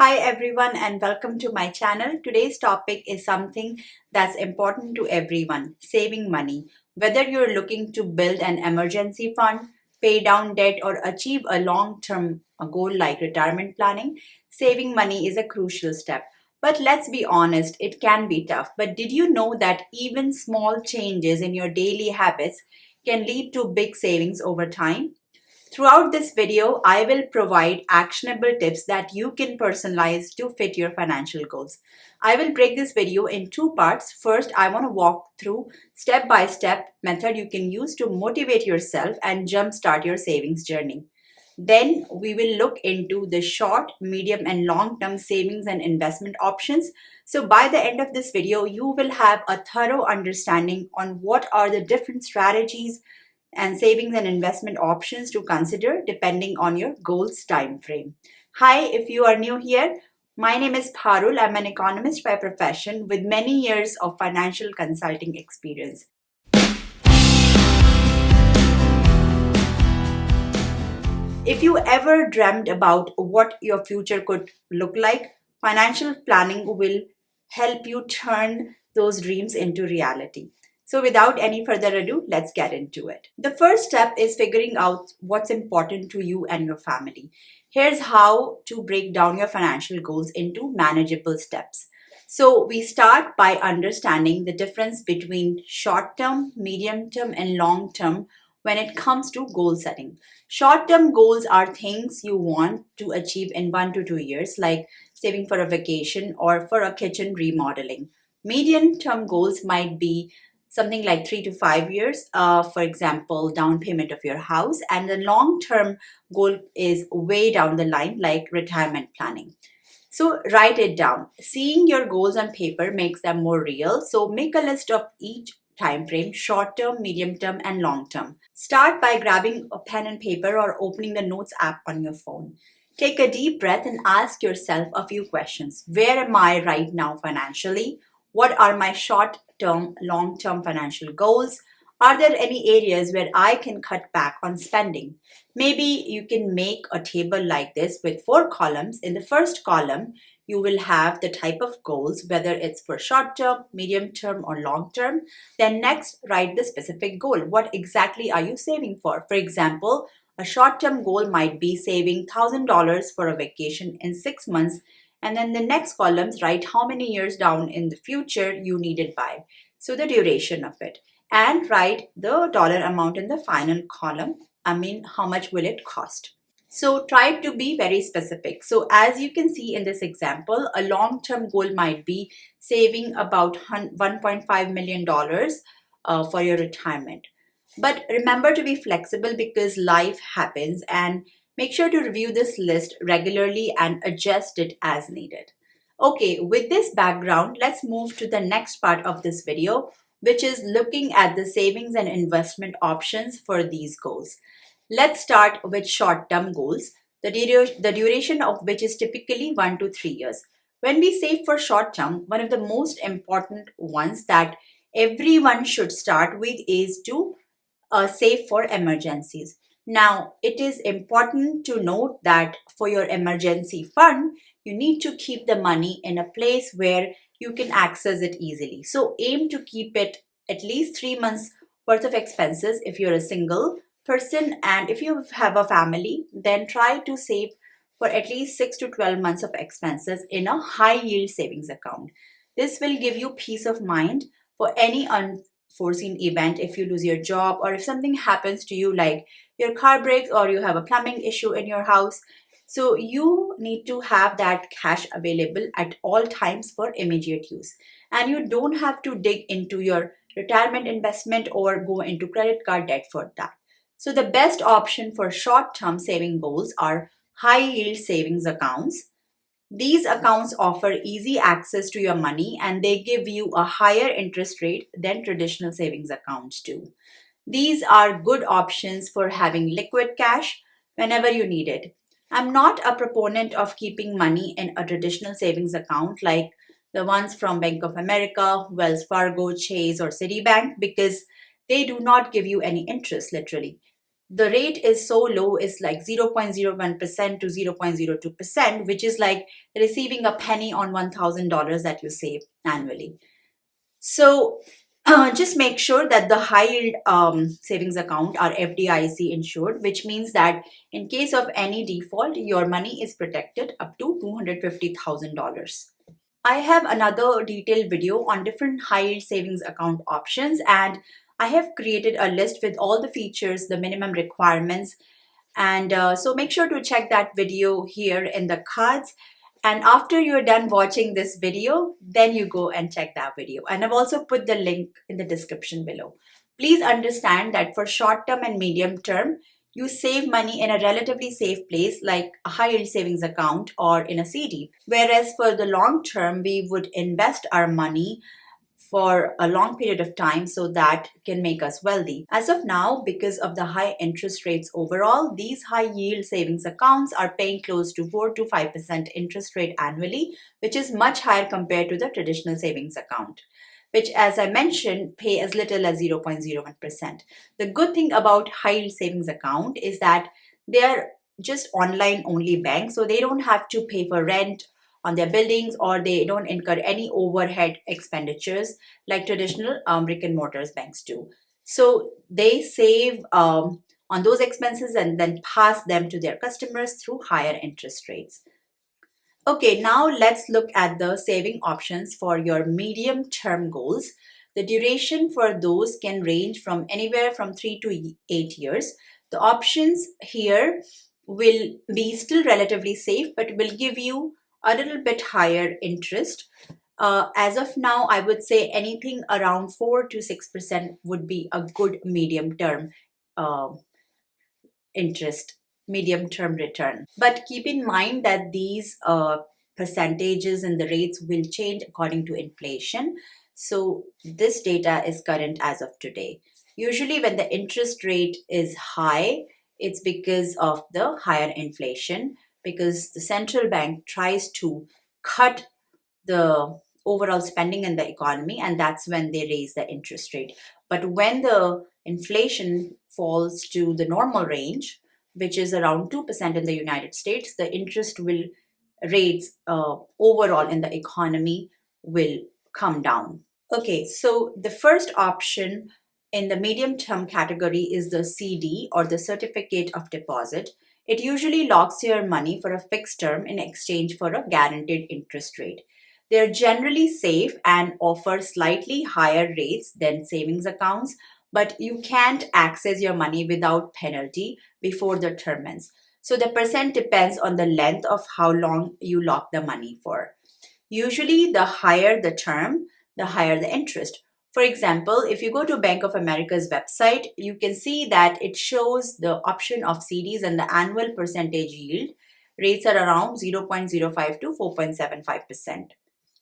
Hi everyone and welcome to my channel. Today's topic is something that's important to everyone, saving money. Whether you're looking to build an emergency fund, pay down debt or achieve a long-term goal like retirement planning, saving money is a crucial step. But let's be honest, it can be tough. But did you know that even small changes in your daily habits can lead to big savings over time? Throughout this video, I will provide actionable tips that you can personalize to fit your financial goals. I will break this video in two parts. First, I want to walk through step-by-step method you can use to motivate yourself and jumpstart your savings journey. Then we will look into the short, medium, and long-term savings and investment options. So by the end of this video, you will have a thorough understanding on what are the different strategies and savings and investment options to consider depending on your goals time frame. Hi, if you are new here, my name is Parul. I'm an economist by profession with many years of financial consulting experience. If you ever dreamed about what your future could look like, financial planning will help you turn those dreams into reality. So, without any further ado, let's get into it. The first step is figuring out what's important to you and your family. Here's how to break down your financial goals into manageable steps. So, we start by understanding the difference between short term, medium term, and long term when it comes to goal setting. Short term goals are things you want to achieve in 1 to 2 years, like saving for a vacation or for a kitchen remodeling. Medium term goals might be something like 3 to 5 years, for example, down payment of your house, and the long term goal is way down the line, like retirement planning. So write it down. Seeing your goals on paper makes them more real. So make a list of each time frame, short term, medium term, and long term. Start by grabbing a pen and paper or opening the notes app on your phone. Take a deep breath and ask yourself a few questions. Where am I right now financially? What are my short term, long term financial goals? Are there any areas where I can cut back on spending? Maybe you can make a table like this with 4 columns. In the first column, you will have the type of goals, whether it's for short term, medium term, or long term. Then next, write the specific goal. What exactly are you saving for? For example, a short term goal might be saving $1,000 for a vacation in 6 months. And then the next columns, write how many years down in the future you need it by. So the duration of it. And write the dollar amount in the final column. I mean, how much will it cost? So try to be very specific. So as you can see in this example, a long-term goal might be saving about $1.5 million for your retirement. But remember to be flexible because life happens, and make sure to review this list regularly and adjust it as needed. Okay, with this background, let's move to the next part of this video, which is looking at the savings and investment options for these goals. Let's start with short-term goals, the duration of which is typically 1 to 3 years. When we save for short-term, one of the most important ones that everyone should start with is to save for emergencies. Now, it is important to note that for your emergency fund, you need to keep the money in a place where you can access it easily. So, aim to keep it at least 3 months worth of expenses if you're a single person, and if you have a family, then try to save for at least 6 to 12 months of expenses in a high yield savings account. This will give you peace of mind for any unforeseen event. If you lose your job or if something happens to you, like your car breaks or you have a plumbing issue in your house, so you need to have that cash available at all times for immediate use. And you don't have to dig into your retirement investment or go into credit card debt for that. So the best option for short-term saving goals are high-yield savings accounts. These accounts offer easy access to your money and they give you a higher interest rate than traditional savings accounts do. These are good options for having liquid cash whenever you need it. I'm not a proponent of keeping money in a traditional savings account like the ones from Bank of America, Wells Fargo, Chase, or Citibank because they do not give you any interest literally. the rate is so low, it's like 0.01% to 0.02%, which is like receiving a penny on $1,000 that you save annually. So just make sure that the high yield savings account are FDIC insured, which means that in case of any default, your money is protected up to $250,000. I have another detailed video on different high yield savings account options, and I have created a list with all the features, the minimum requirements, and so make sure to check that video here in the cards. And after you're done watching this video, then you go and check that video. And I've also put the link in the description below. Please understand that for short term and medium term, you save money in a relatively safe place like a high yield savings account or in a CD. Whereas for the long term, we would invest our money for a long period of time so that can make us wealthy. As of now, because of the high interest rates overall, these high yield savings accounts are paying close to 4 to 5% interest rate annually, which is much higher compared to the traditional savings account, which, as I mentioned, pay as little as 0.01%. The good thing about high yield savings account is that they are just online only banks, so they don't have to pay for rent on their buildings, or they don't incur any overhead expenditures like traditional brick and mortars banks do. So they save on those expenses and then pass them to their customers through higher interest rates. Okay, now let's look at the saving options for your medium term goals. The duration for those can range from anywhere from 3 to 8 years. The options here will be still relatively safe, but will give you a little bit higher interest. As of now, I would say anything around 4 to 6% would be a good medium term uh, interest, medium term return. But keep in mind that these percentages and the rates will change according to inflation. So this data is current as of today. Usually, when the interest rate is high, it's because of the higher inflation, because the central bank tries to cut the overall spending in the economy, and that's when they raise the interest rate. But when the inflation falls to the normal range, which is around 2% in the United States, the interest will rates overall in the economy will come down. Okay, so the first option in the medium term category is the CD, or the certificate of deposit. It usually locks your money for a fixed term in exchange for a guaranteed interest rate. They are generally safe and offer slightly higher rates than savings accounts, but you can't access your money without penalty before the term ends. So the percent depends on the length of how long you lock the money for. Usually, the higher the term, the higher the interest. For example, if you go to Bank of America's website, you can see that it shows the option of CDs, and the annual percentage yield rates are around 0.05 to 4.75%.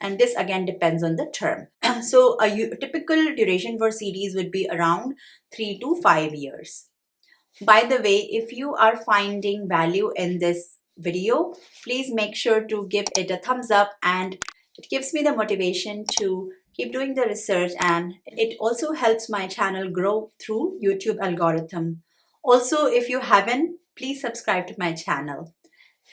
And this again depends on the term. So a typical duration for CDs would be around 3 to 5 years. By the way, if you are finding value in this video, please make sure to give it a thumbs up, and it gives me the motivation to keep doing the research, and it also helps my channel grow through YouTube algorithm. Also, if you haven't, please subscribe to my channel.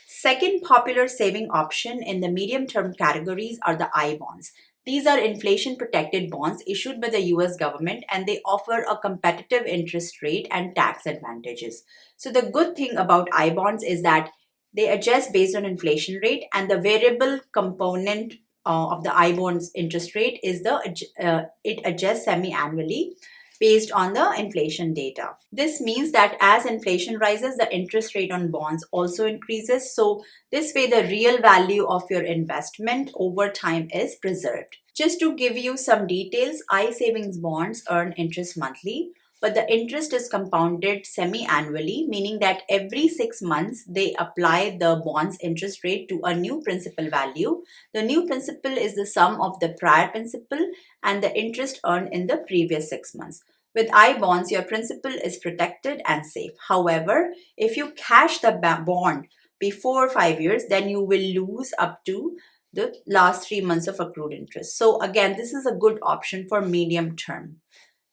Second popular saving option in the medium term categories are the I bonds. These are inflation protected bonds issued by the US government, and they offer a competitive interest rate and tax advantages. So the good thing about I bonds is that they adjust based on inflation rate, and the variable component of the I bonds interest rate is it adjusts semi-annually based on the inflation data. This means that as inflation rises, the interest rate on bonds also increases. So this way, the real value of your investment over time is preserved. Just to give you some details, I savings bonds earn interest monthly, but the interest is compounded semi-annually, meaning that every 6 months they apply the bond's interest rate to a new principal value. The new principal is the sum of the prior principal and the interest earned in the previous 6 months. With I bonds, your principal is protected and safe. However, if you cash the bond before 5 years, then you will lose up to the last 3 months of accrued interest. So again, this is a good option for medium term.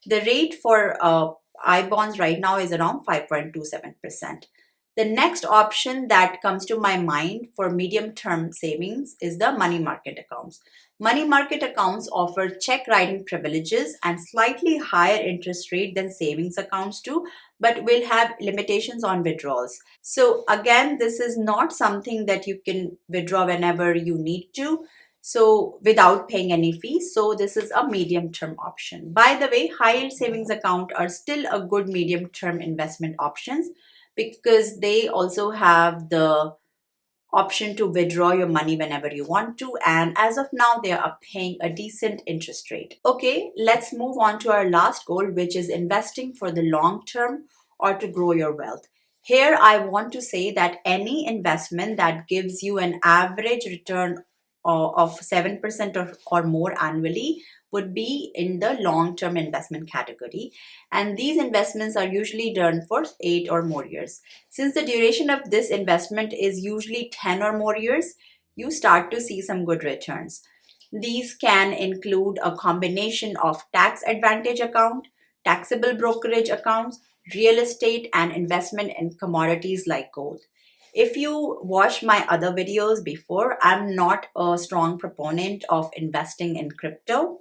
The rate for I bonds right now is around 5.27%. The next option that comes to my mind for medium term savings is the money market accounts. Money market accounts offer check writing privileges and slightly higher interest rate than savings accounts do, but will have limitations on withdrawals. So, again, this is not something that you can withdraw whenever you need to. So, without paying any fees. So, this is a medium term option. By the way, high yield savings account are still a good medium term investment options because they also have the option to withdraw your money whenever you want to, and as of now they are paying a decent interest rate. Okay, let's move on to our last goal, which is investing for the long term or to grow your wealth. Here I want to say that any investment that gives you an average return of 7% or more annually would be in the long term investment category, and these investments are usually done for 8 or more years. Since the duration of this investment is usually 10 or more years, you start to see some good returns. These can include a combination of tax advantage account, taxable brokerage accounts, real estate, and investment in commodities like gold. If you watch my other videos before, I'm not a strong proponent of investing in crypto.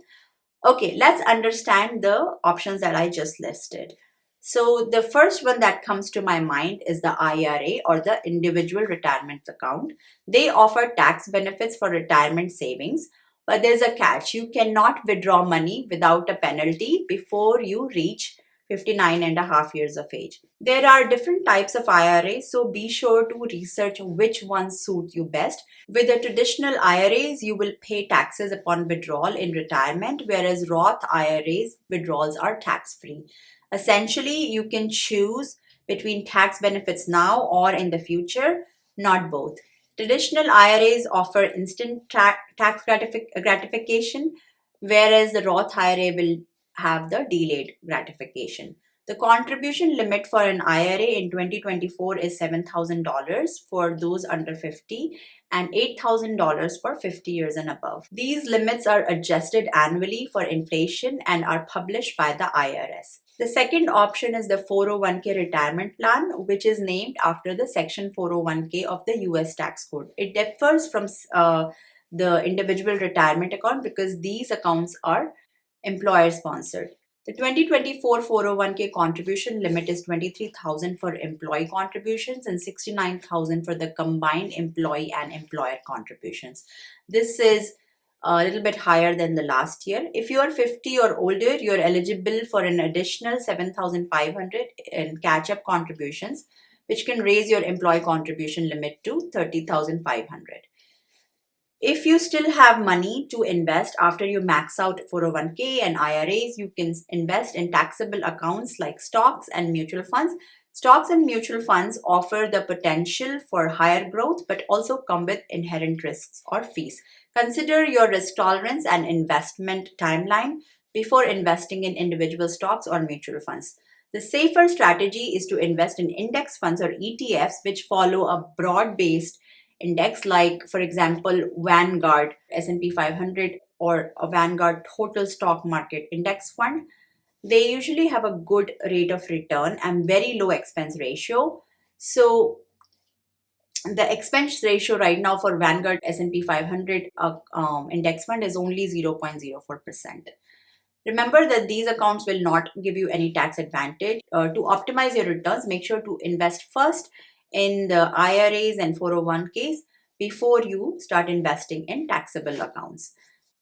Okay, let's understand the options that I just listed. So, the first one that comes to my mind is the IRA or the individual retirement account. They offer tax benefits for retirement savings, but there's a catch. You cannot withdraw money without a penalty before you reach 59 and a half years of age. There are different types of IRAs, so be sure to research which ones suit you best. With the traditional IRAs, you will pay taxes upon withdrawal in retirement, whereas Roth IRAs withdrawals are tax free. Essentially, you can choose between tax benefits now or in the future, not both. Traditional IRAs offer instant tax gratification, whereas the Roth IRA will have the delayed gratification. The contribution limit for an IRA in 2024 is $7,000 for those under 50 and $8,000 for 50 years and above. These limits are adjusted annually for inflation and are published by the IRS. The second option is the 401k retirement plan, which is named after the Section 401k of the US tax code. It differs from the individual retirement account because these accounts are employer sponsored. The 2024 401k contribution limit is 23,000 for employee contributions and 69,000 for the combined employee and employer contributions. This is a little bit higher than the last year. If you are 50 or older, you are eligible for an additional 7,500 in catch-up contributions, which can raise your employee contribution limit to 30,500. If you still have money to invest after you max out 401k and IRAs, you can invest in taxable accounts like stocks and mutual funds. Stocks and mutual funds offer the potential for higher growth but also come with inherent risks or fees. Consider your risk tolerance and investment timeline before investing in individual stocks or mutual funds. The safer strategy is to invest in index funds or ETFs, which follow a broad based index like, for example, Vanguard S&P 500 or a Vanguard total stock market index fund. They usually have a good rate of return and very low expense ratio. So the expense ratio right now for Vanguard S&P 500 index fund is only 0.04%. Remember that these accounts will not give you any tax advantage. To optimize your returns, make sure to invest first in the IRAs and 401ks before you start investing in taxable accounts.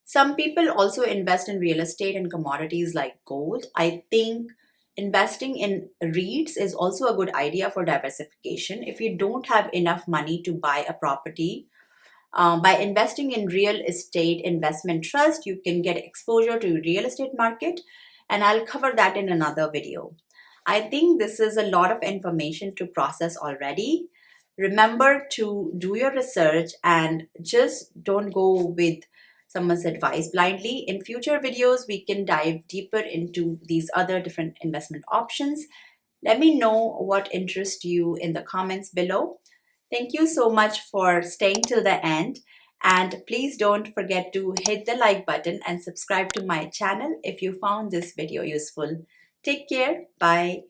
Some people also invest in real estate and commodities like gold. I think investing in REITs is also a good idea for diversification. If you don't have enough money to buy a property, by investing in real estate investment trust, you can get exposure to real estate market, and I'll cover that in another video. I think this is a lot of information to process already. Remember to do your research and just don't go with someone's advice blindly. In future videos, we can dive deeper into these other different investment options. Let me know what interests you in the comments below. Thank you so much for staying till the end, and please don't forget to hit the like button and subscribe to my channel if you found this video useful. Take care. Bye.